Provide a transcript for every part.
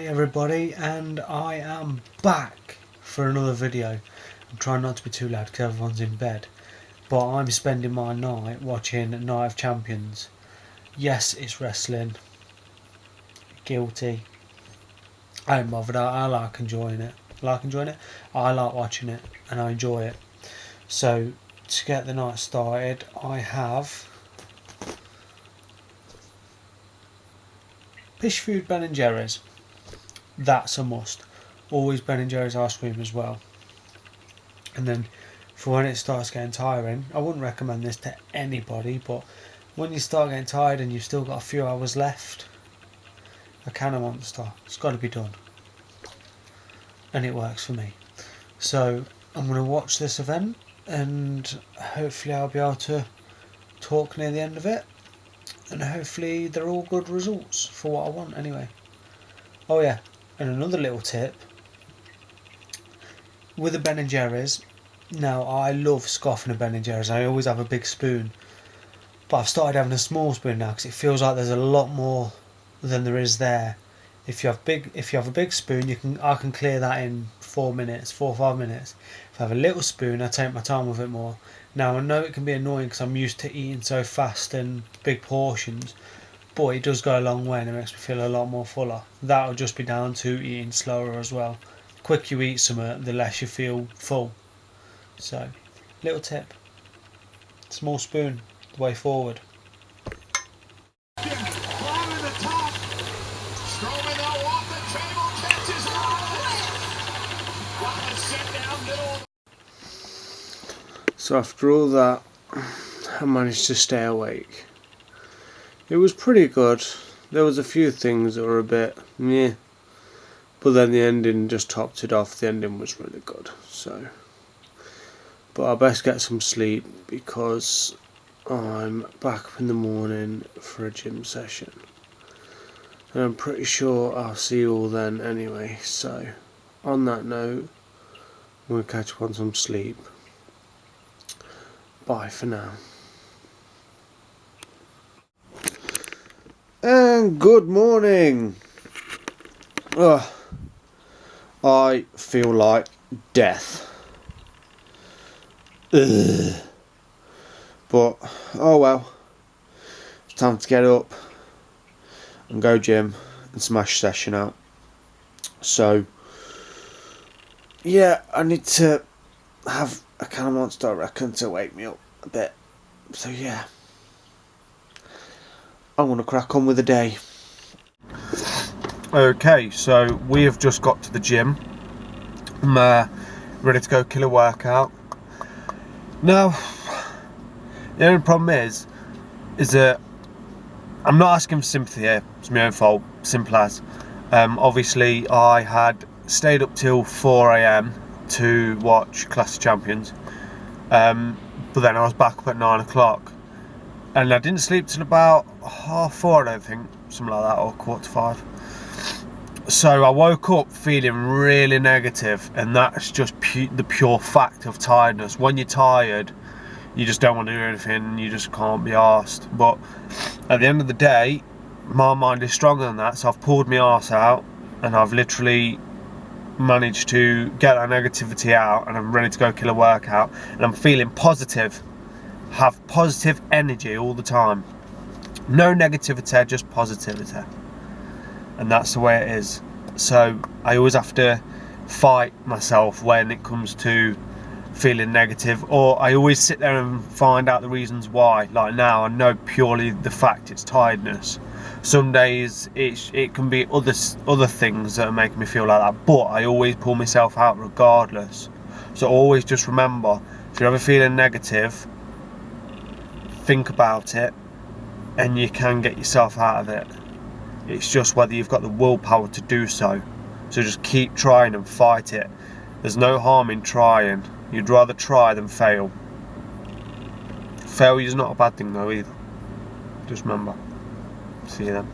Hi everybody, and I am back for another video. I'm trying not to be too loud because everyone's in bed, but I'm spending my night watching Night of Champions. Yes, it's wrestling. Guilty. I ain't bothered. I like enjoying it. I like watching it, and I enjoy it. So to get the night started, I have Pish Food Ben & Jerry's. That's a must. Always Ben & Jerry's ice cream as well. And then for when it starts getting tiring, I wouldn't recommend this to anybody, but when you start getting tired and you've still got a few hours left, a can of Monster. It's got to be done. And it works for me. So I'm going to watch this event and hopefully I'll be able to talk near the end of it. And hopefully they're all good results for what I want anyway. Oh yeah, and another little tip. With the Ben & Jerry's, now I love scoffing a Ben & Jerry's. I always have a big spoon. But I've started having a small spoon now because it feels like there's a lot more than there is there. If you have a big spoon, I can clear that in 4 or 5 minutes. If I have a little spoon, I take my time with it more. Now I know it can be annoying because I'm used to eating so fast and big portions, but it does go a long way and it makes me feel a lot more fuller. That'll just be down to eating slower as well. The quicker you eat something, the less you feel full. So, little tip. Small spoon, the way forward. So after all that, I managed to stay awake. It was pretty good. There was a few things that were a bit meh, but then the ending just topped it off. The ending was really good. So, but I best get some sleep because I'm back up in the morning for a gym session, and I'm pretty sure I'll see you all then anyway. So, on that note, I'm going to catch up on some sleep. Bye for now. And good morning. I feel like death. Ugh. But oh well. It's time to get up and go gym and smash session out. So yeah, I need to have a can of Monster, I reckon, to wake me up a bit. So yeah, I want to crack on with the day. Okay, so we have just got to the gym. I'm ready to go kill a workout. Now, the only problem is that I'm not asking for sympathy here. It's my own fault, simple as. Obviously, I had stayed up till 4 AM to watch Clash of Champions, but then I was back up at 9 o'clock, and I didn't sleep till about 4:30, I don't think, something like that, or 4:45. So I woke up feeling really negative, and that's just the pure fact of tiredness. When you're tired, you just don't want to do anything, you just can't be arsed. But at the end of the day, my mind is stronger than that, so I've pulled my arse out, and I've literally managed to get that negativity out, and I'm ready to go kill a workout, and I'm feeling positive, have positive energy all the time, no negativity, just positivity, and that's the way it is. So I always have to fight myself when it comes to feeling negative, or I always sit there and find out the reasons why. Like now, I know purely the fact it's tiredness. Some days it can be other things that are making me feel like that, but I always pull myself out regardless. So always just remember, if you're ever feeling negative, think about it and you can get yourself out of it. It's just whether you've got the willpower to do so. So just keep trying and fight it. There's no harm in trying. You'd rather try than fail. Failure's not a bad thing though either. Just remember. See you then.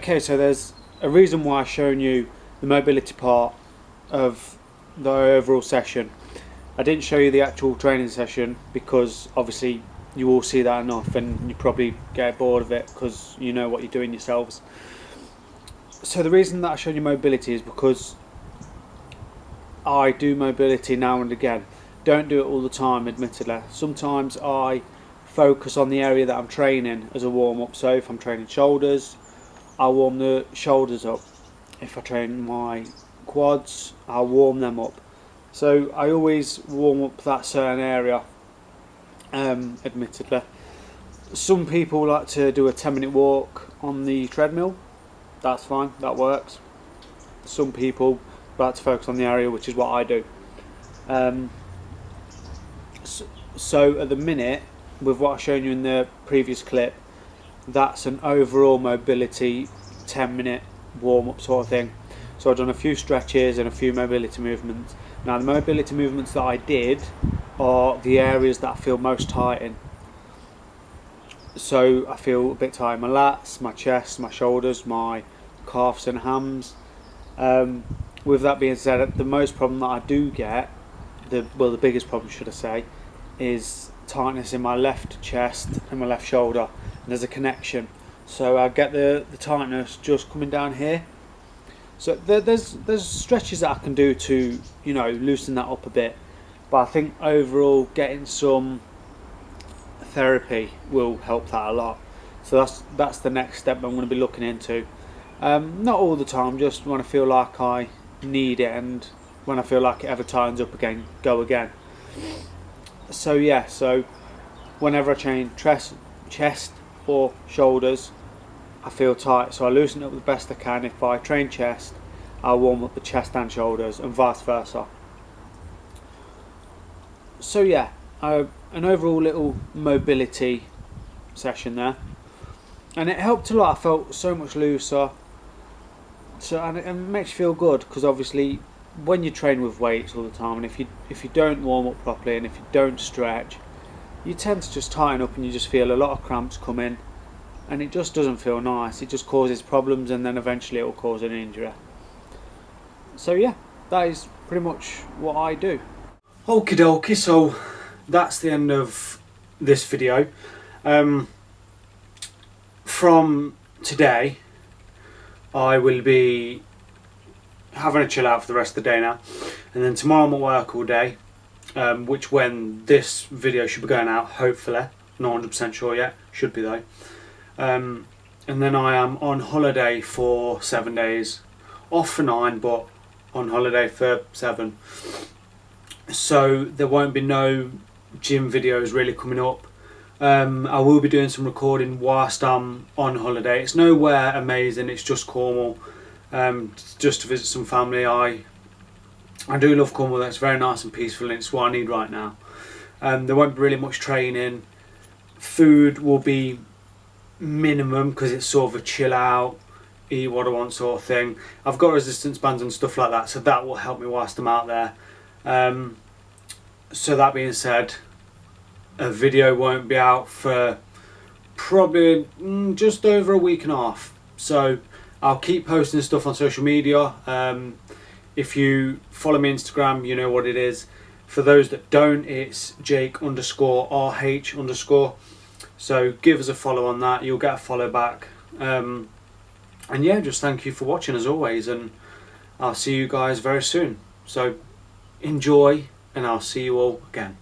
Okay, so there's a reason why I've shown you the mobility part of the overall session. I didn't show you the actual training session because obviously you all see that enough and you probably get bored of it because you know what you're doing yourselves. So the reason that I showed you mobility is because I do mobility now and again. Don't do it all the time, admittedly. Sometimes I focus on the area that I'm training as a warm-up. So if I'm training shoulders, I'll warm the shoulders up. If I train my quads, I'll warm them up. So I always warm up that certain area, admittedly. Some people like to do a 10-minute walk on the treadmill. That's fine, that works. Some people like to focus on the area, which is what I do. So at the minute, with what I've shown you in the previous clip, that's an overall mobility 10-minute warm-up sort of thing. So I've done a few stretches and a few mobility movements. Now the mobility movements that I did are the areas that I feel most tight in. So I feel a bit tight in my lats, my chest, my shoulders, my calves and hams. With that being said, the most problem that I do get, the biggest problem should I say, is tightness in my left chest and my left shoulder. And there's a connection. So I get the tightness just coming down here. So there's stretches that I can do to, you know, loosen that up a bit. But I think overall getting some therapy will help that a lot. So that's the next step I'm going to be looking into. Not all the time, just when I feel like I need it, and when I feel like it ever tightens up again, go again. So yeah, so whenever I train chest or shoulders, I feel tight, so I loosen it up the best I can. If I train chest, I'll warm up the chest and shoulders, and vice versa. So yeah, an overall little mobility session there, and it helped a lot. I felt so much looser. So and it makes you feel good, because obviously when you train with weights all the time, and if you don't warm up properly and if you don't stretch, you tend to just tighten up and you just feel a lot of cramps come in, and it just doesn't feel nice. It just causes problems, and then eventually it will cause an injury. So yeah, that is pretty much what I do. Okie dokie, so that's the end of this video. From today I will be having a chill out for the rest of the day now, and then tomorrow I'm at work all day, which when this video should be going out, hopefully. Not 100% sure yet, should be though. And then I am on holiday for 7 days, off for 9 but on holiday for 7, so there won't be no gym videos really coming up. I will be doing some recording whilst I'm on holiday. It's nowhere amazing, it's just Cornwall, just to visit some family. I do love Cornwall, it's very nice and peaceful, and it's what I need right now. There won't be really much training. Food will be minimum because it's sort of a chill out, eat what I want sort of thing. I've got resistance bands and stuff like that, so that will help me whilst I'm out there. So that being said, a video won't be out for probably just over a week and a half. So I'll keep posting stuff on social media. If you follow me on Instagram, you know what it is. For those that don't, it's Jake_RH_. So give us a follow on that, you'll get a follow back. And yeah, just thank you for watching as always, and I'll see you guys very soon. So enjoy, and I'll see you all again.